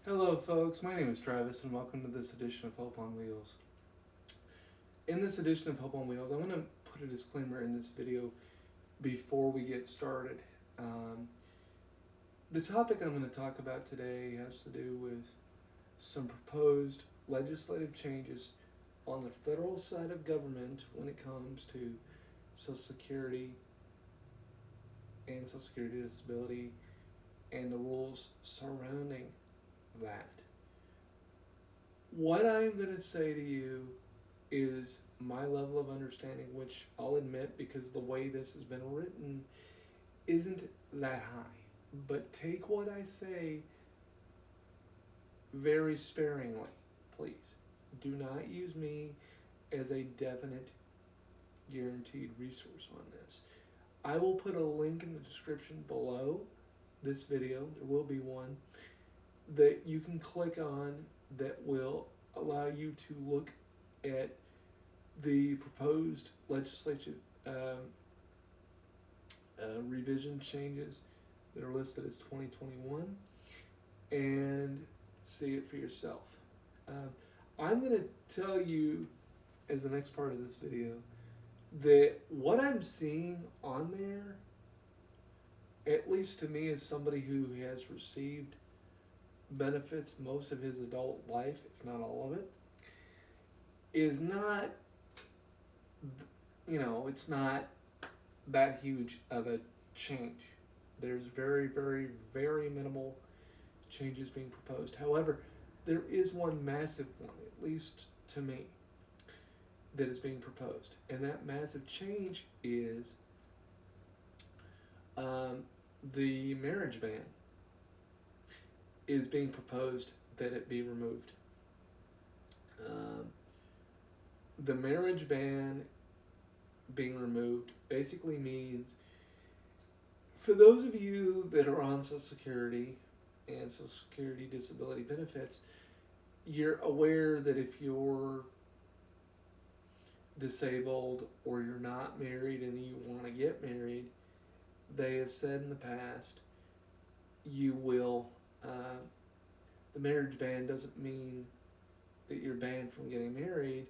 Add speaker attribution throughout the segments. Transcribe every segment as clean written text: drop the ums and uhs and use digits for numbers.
Speaker 1: Hello, folks. My name is Travis, and welcome to this edition of Hope on Wheels. In this edition of Hope on Wheels, I want to put a disclaimer in this video before we get started. The topic I'm going to talk about today has to do with some proposed legislative changes on the federal side of government when it comes to Social Security and Social Security disability and the rules surrounding that. What I'm going to say to you is my level of understanding, which I'll admit because the way this has been written isn't that high. But take what I say very sparingly, please. Do not use me as a definite, guaranteed resource on this. I will put a link in the description below this video. There will be one that you can click on that will allow you to look at the proposed legislative revision changes that are listed as 2021 and see it for yourself. I'm going to tell you as the next part of this video that what I'm seeing on there, at least to me as somebody who has received benefits most of his adult life, if not all of it, is not, it's not that huge of a change. There's very, very, very minimal changes being proposed. However, there is one massive one, at least to me, that is being proposed. And that massive change is the marriage ban is being proposed that it be removed. The marriage ban being removed basically means, for those of you that are on Social Security and Social Security disability benefits, you're aware that if you're disabled or you're not married and you want to get married, they have said in the past you will, the marriage ban doesn't mean that you're banned from getting married.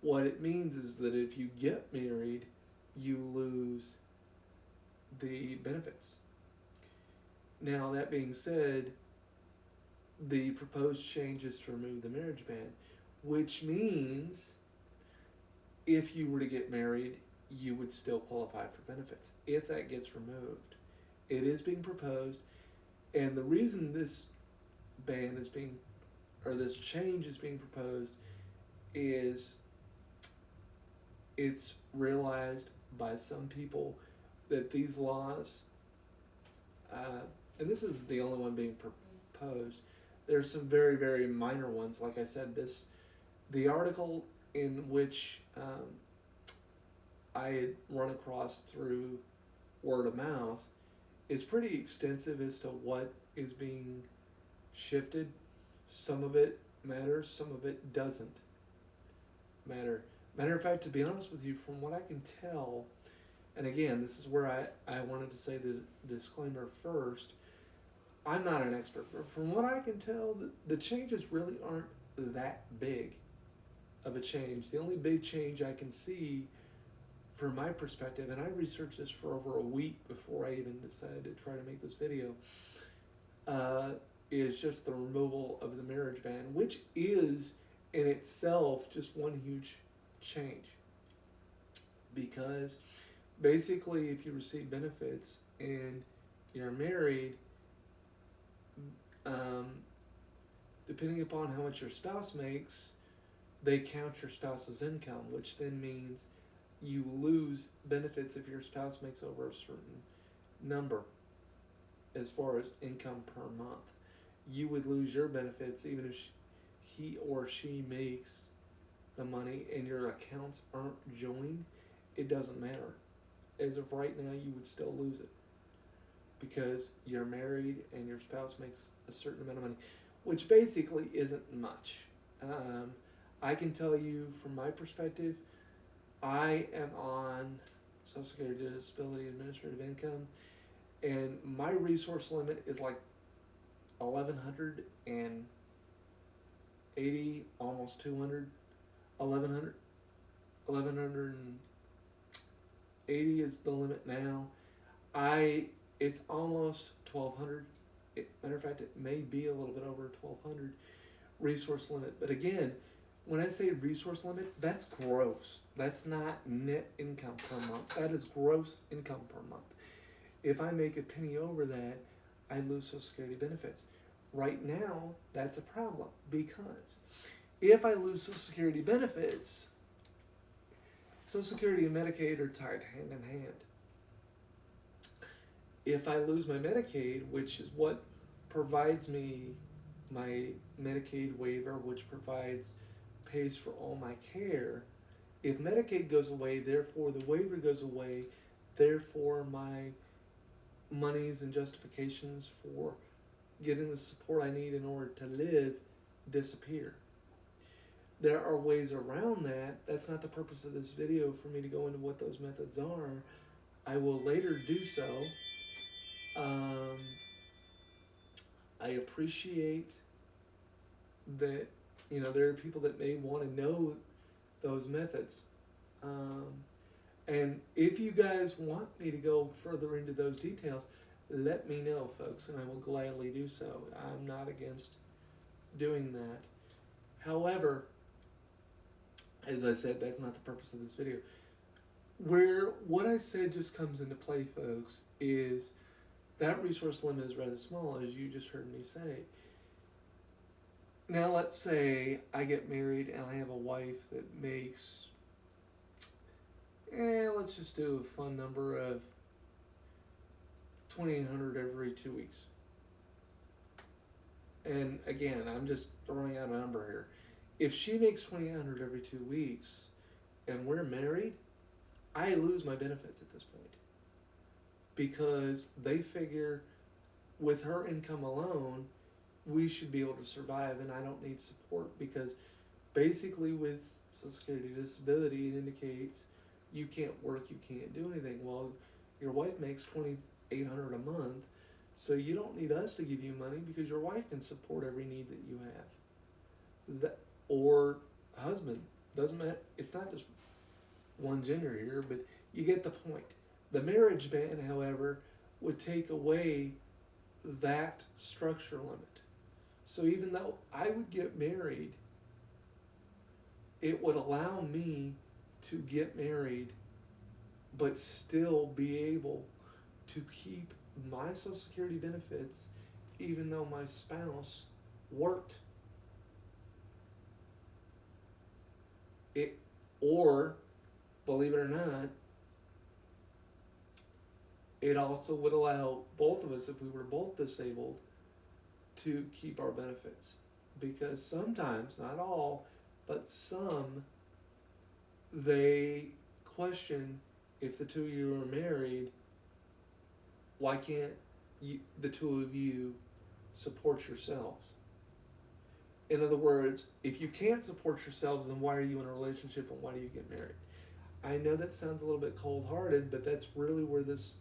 Speaker 1: What it means is that if you get married, you lose the benefits. Now, that being said, the proposed change is to remove the marriage ban, which means if you were to get married, you would still qualify for benefits if that gets removed. It is being proposed, and the reason this ban is being, or this change is being proposed, is it's realized by some people that these laws, and this is the only one being proposed, there's some very, very minor ones. Like I said, the article in which I had run across through word of mouth is pretty extensive as to what is being shifted. Some of it matters, some of it doesn't matter. Matter of fact, to be honest with you, from what I can tell, and again, this is where I wanted to say the disclaimer first, I'm not an expert, but from what I can tell, the changes really aren't that big of a change. The only big change I can see from my perspective, and I researched this for over a week before I even decided to try to make this video, is just the removal of the marriage ban, which is in itself just one huge change. Because basically, if you receive benefits and you're married, depending upon how much your spouse makes, they count your spouse's income, which then means you lose benefits if your spouse makes over a certain number as far as income per month. You would lose your benefits even if he or she makes the money and your accounts aren't joined. It doesn't matter. As of right now, you would still lose it because you're married and your spouse makes a certain amount of money, which basically isn't much. I can tell you from my perspective, I am on Social Security Disability Administrative Income, and my resource limit is like 1180, almost 200, 1100, 1180 is the limit now. It's almost 1200. Matter of fact, it may be a little bit over 1200 resource limit. But again, when I say resource limit, that's gross. That's not net income per month. That is gross income per month. If I make a penny over that, I lose Social Security benefits. Right now, that's a problem because if I lose Social Security benefits, Social Security and Medicaid are tied hand in hand. If I lose my Medicaid, which is what provides me my Medicaid waiver, which pays for all my care, if Medicaid goes away, therefore the waiver goes away, therefore my monies and justifications for getting the support I need in order to live disappear. There are ways around that. That's not the purpose of this video for me to go into what those methods are. I will later do so. I appreciate that, there are people that may want to know those methods. And if you guys want me to go further into those details, let me know, folks, and I will gladly do so. I'm not against doing that. However, as I said, that's not the purpose of this video. Where what I said just comes into play, folks, is that resource limit is rather small, as you just heard me say. Now, let's say I get married and I have a wife that makes, let's just do a fun number of $2,800 every 2 weeks. And again, I'm just throwing out a number here. If she makes $2,800 every 2 weeks and we're married, I lose my benefits at this point. Because they figure with her income alone, we should be able to survive and I don't need support, because basically with Social Security disability, it indicates you can't work, you can't do anything. Well, your wife makes $2,800 a month, so you don't need us to give you money because your wife can support every need that you have. Or husband, doesn't matter. It's not just one gender here, but you get the point. The marriage ban, however, would take away that structure limit. So even though I would get married, it would allow me to get married but still be able to keep my Social Security benefits even though my spouse worked. Or, believe it or not, it also would allow both of us, if we were both disabled, to keep our benefits. Because sometimes, not all, but some, they question, if the two of you are married, why can't the two of you support yourselves? In other words, if you can't support yourselves, then why are you in a relationship and why do you get married? I know that sounds a little bit cold-hearted, but that's really where this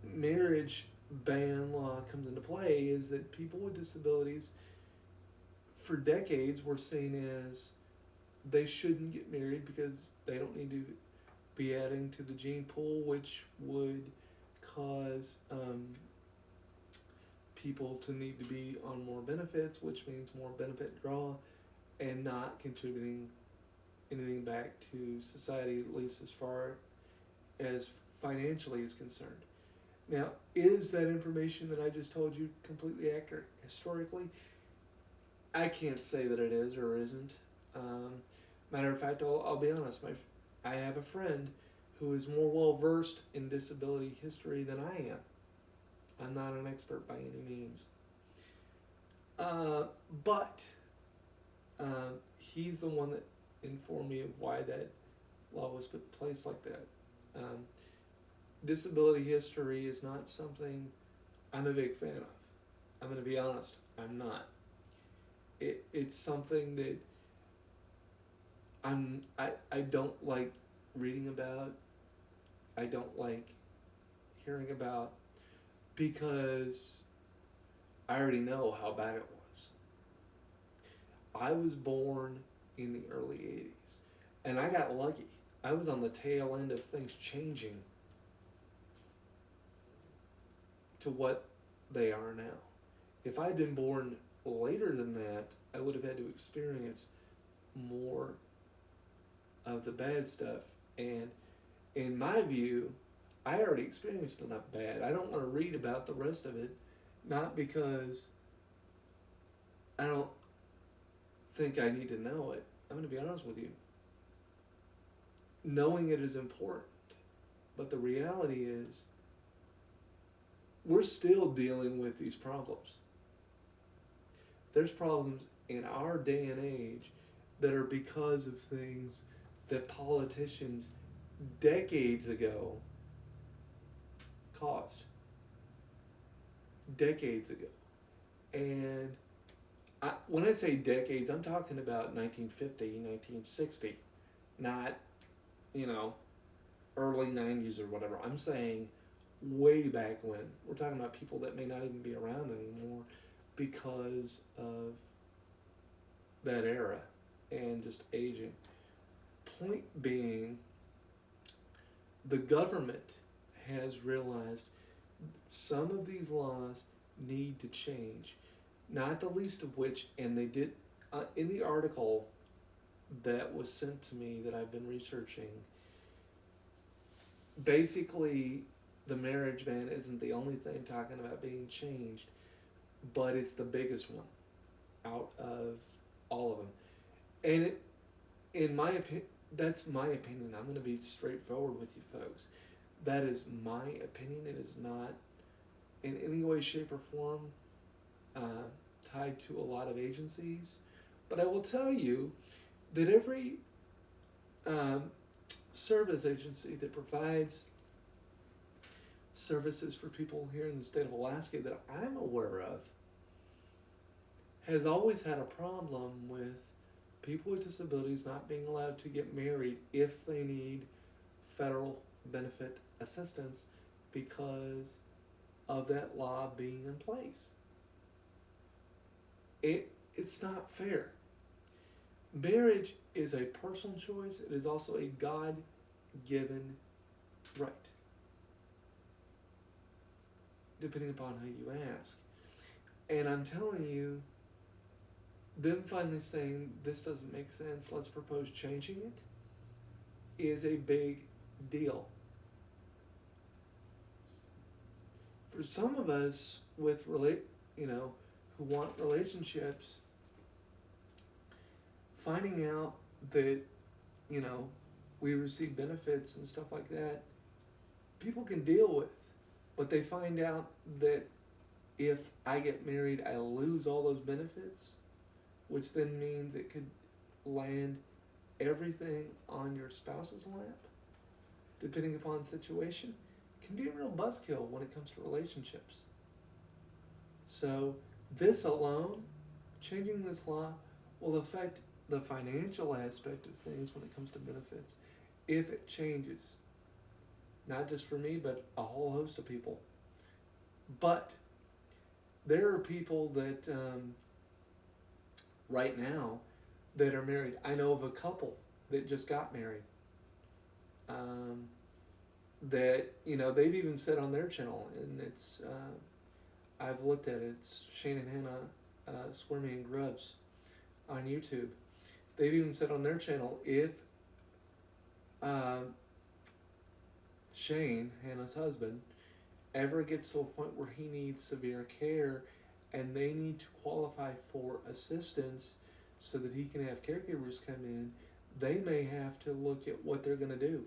Speaker 1: marriage ban law comes into play, is that people with disabilities for decades were seen as they shouldn't get married because they don't need to be adding to the gene pool, which would cause people to need to be on more benefits, which means more benefit draw and not contributing anything back to society, at least as far as financially is concerned. Now, is that information that I just told you completely accurate historically? I can't say that it is or isn't. Matter of fact, I'll be honest. I have a friend who is more well-versed in disability history than I am. I'm not an expert by any means. But he's the one that informed me of why that law was put in place like that. Disability history is not something I'm a big fan of. I'm going to be honest, I'm not. It's something that I don't like reading about. I don't like hearing about, because I already know how bad it was. I was born in the early 80s, and I got lucky. I was on the tail end of things changing to what they are now. If I'd been born later than that, I would have had to experience more of the bad stuff. And in my view, I already experienced enough bad. I don't want to read about the rest of it, not because I don't think I need to know it. I'm going to be honest with you. Knowing it is important, but the reality is we're still dealing with these problems. There's problems in our day and age that are because of things that politicians decades ago caused. Decades ago. And when I say decades, I'm talking about 1950, 1960, not, early 90s or whatever. I'm saying way back when. We're talking about people that may not even be around anymore because of that era and just aging. Point being, the government has realized some of these laws need to change, not the least of which, and they did, in the article that was sent to me that I've been researching, basically the marriage ban isn't the only thing talking about being changed, but it's the biggest one out of all of them. And it, in my opinion, that's my opinion. I'm going to be straightforward with you folks. That is my opinion. It is not in any way, shape, or form tied to a lot of agencies. But I will tell you that every service agency that provides services for people here in the state of Alaska that I'm aware of has always had a problem with people with disabilities not being allowed to get married if they need federal benefit assistance because of that law being in place. It's not fair. Marriage is a personal choice. It is also a God-given right, depending upon how you ask. And I'm telling you, them finally saying this doesn't make sense, let's propose changing it, is a big deal. For some of us with who want relationships, finding out that we receive benefits and stuff like that, people can deal with. But they find out that if I get married, I lose all those benefits, which then means it could land everything on your spouse's lap, depending upon the situation, can be a real buzzkill when it comes to relationships. So this alone, changing this law, will affect the financial aspect of things when it comes to benefits, if it changes. Not just for me, but a whole host of people. But there are people that right now that are married. I know of a couple that just got married. That they've even said on their channel, and it's I've looked at it. It's Shane and Hannah Squirmy and Grubs on YouTube. They've even said on their channel, if Shane, Hannah's husband, ever gets to a point where he needs severe care and they need to qualify for assistance so that he can have caregivers come in, they may have to look at what they're going to do.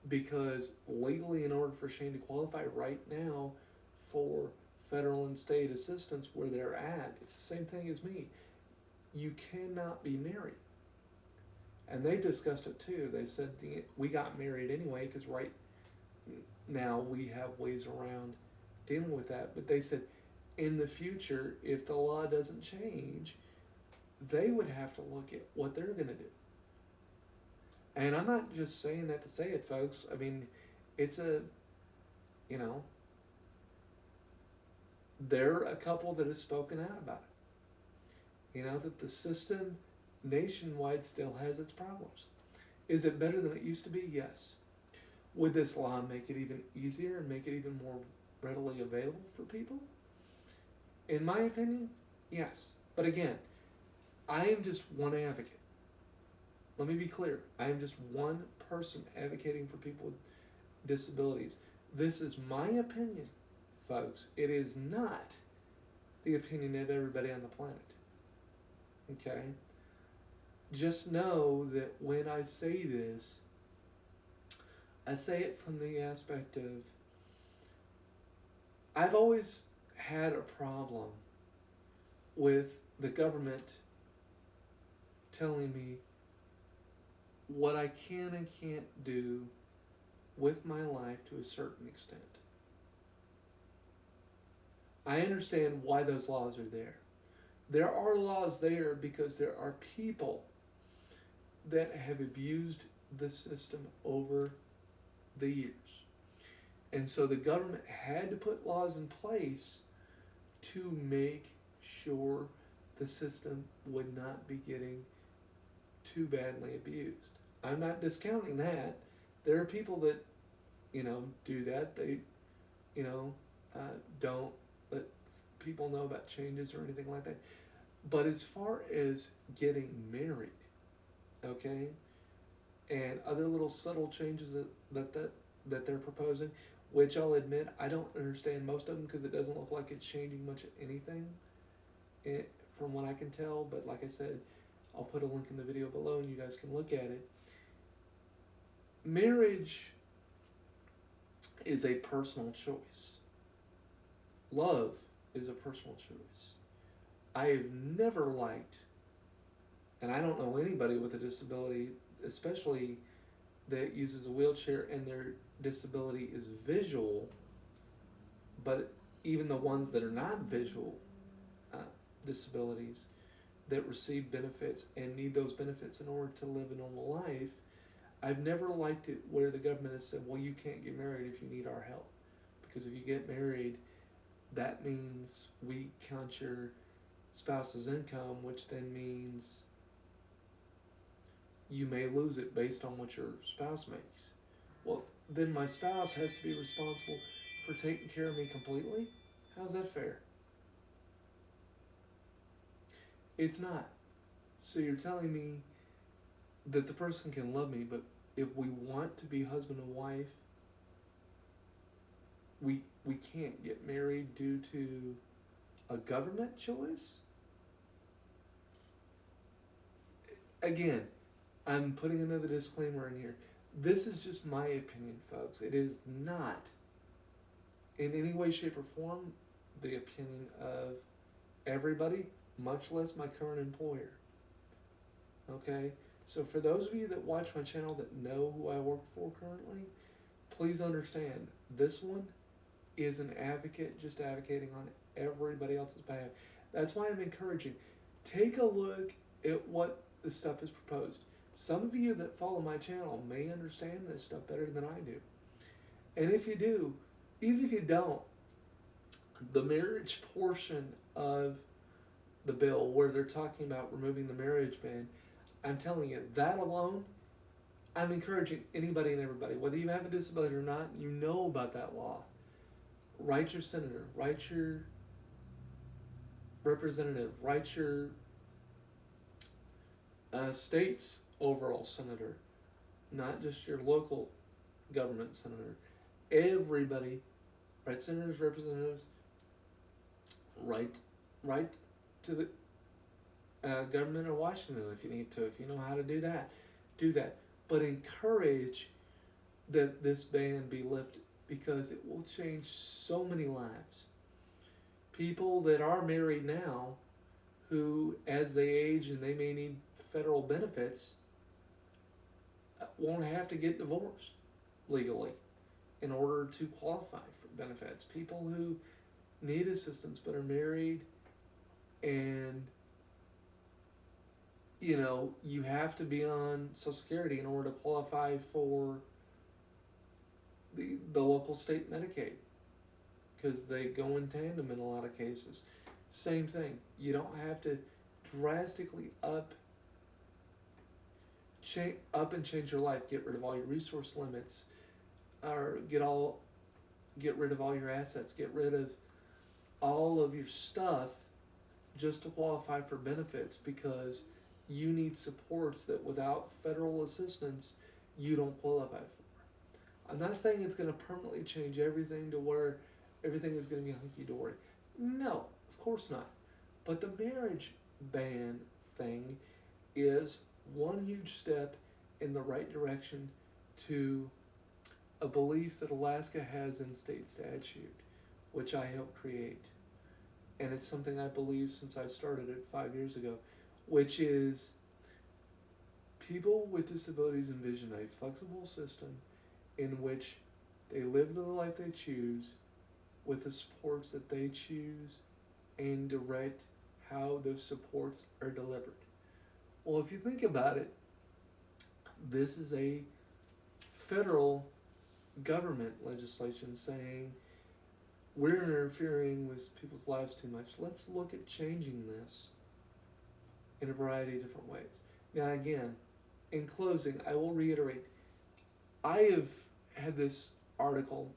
Speaker 1: Because legally, in order for Shane to qualify right now for federal and state assistance where they're at, it's the same thing as me. You cannot be married. And they discussed it too. They said we got married anyway because right now we have ways around dealing with that. But they said in the future, if the law doesn't change, they would have to look at what they're going to do. And I'm not just saying that to say it, folks. I mean, it's There are a couple that have spoken out about it. You know, that the system nationwide still has its problems. Is it better than it used to be? Yes. Would this law make it even easier and make it even more readily available for people? In my opinion, yes. But again, I am just one advocate. Let me be clear. I am just one person advocating for people with disabilities. This is my opinion, folks. It is not the opinion of everybody on the planet. Okay? Just know that when I say this, I say it from the aspect of I've always had a problem with the government telling me what I can and can't do with my life to a certain extent. I understand why those laws are there. There are laws there because there are people that have abused the system over the years. And so the government had to put laws in place to make sure the system would not be getting too badly abused. I'm not discounting that. There are people that, do that. They, don't let people know about changes or anything like that. But as far as getting married, okay, and other little subtle changes that they're proposing, which I'll admit I don't understand most of them because it doesn't look like it's changing much of anything, from what I can tell. But like I said, I'll put a link in the video below and you guys can look at it. Marriage is a personal choice. Love is a personal choice. I have never liked, and I don't know anybody with a disability, especially that uses a wheelchair and their disability is visual, but even the ones that are not visual disabilities that receive benefits and need those benefits in order to live a normal life, I've never liked it where the government has said, well, you can't get married if you need our help. Because if you get married, that means we count your spouse's income, which then means you may lose it based on what your spouse makes. Well, then my spouse has to be responsible for taking care of me completely? How's that fair? It's not. So you're telling me that the person can love me, but if we want to be husband and wife, we can't get married due to a government choice? Again, I'm putting another disclaimer in here. This is just my opinion, folks. It is not in any way, shape, or form the opinion of everybody, much less my current employer. Okay? So for those of you that watch my channel that know who I work for currently, please understand, this one is an advocate just advocating on everybody else's behalf. That's why I'm encouraging. Take a look at what the stuff is proposed. Some of you that follow my channel may understand this stuff better than I do. And if you do, even if you don't, the marriage portion of the bill where they're talking about removing the marriage ban, I'm telling you, that alone, I'm encouraging anybody and everybody, whether you have a disability or not, you know about that law. Write your senator, write your representative, write your state's overall senator, not just your local government senator. Everybody, write senators, representatives, write to the government of Washington if you need to. If you know how to do that, do that. But encourage that this ban be lifted, because it will change so many lives. People that are married now who, as they age and they may need federal benefits, won't have to get divorced legally in order to qualify for benefits. People who need assistance but are married, and you have to be on Social Security in order to qualify for the local state Medicaid. because they go in tandem in a lot of cases. Same thing. You don't have to drastically up and change your life. Get rid of all your resource limits, or get rid of all your assets. Get rid of all of your stuff just to qualify for benefits, because you need supports that without federal assistance you don't qualify for. I'm not saying it's going to permanently change everything to where everything is going to be hunky-dory. No, of course not. But the marriage ban thing is one huge step in the right direction to a belief that Alaska has in state statute, which I helped create. And it's something I believe since I started it 5 years ago, which is people with disabilities envision a flexible system in which they live the life they choose with the supports that they choose and direct how those supports are delivered. Well, if you think about it, this is a federal government legislation saying we're interfering with people's lives too much. Let's look at changing this in a variety of different ways. Now, again, in closing, I will reiterate, I have had this article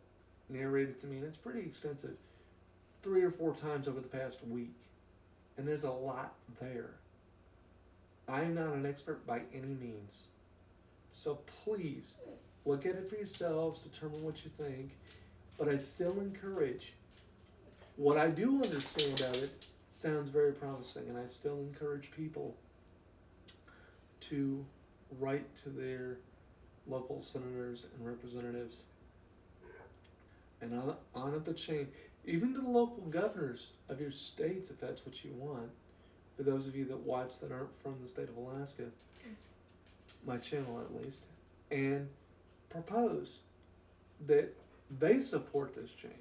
Speaker 1: narrated to me, and it's pretty extensive, 3 or 4 times over the past week, and there's a lot there. I am not an expert by any means, so please look at it for yourselves, determine what you think, but I still encourage, what I do understand of it sounds very promising, and I still encourage people to write to their local senators and representatives and on up the chain, even to the local governors of your states if that's what you want, for those of you that watch that aren't from the state of Alaska, my channel at least, and propose that they support this change,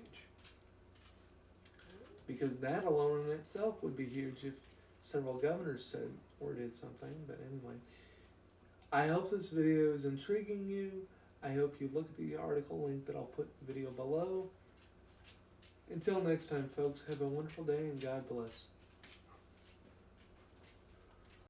Speaker 1: because that alone in itself would be huge if several governors said or did something. But anyway, I hope this video is intriguing you. I hope you look at the article link that I'll put in the video below. Until next time, folks, have a wonderful day and God bless.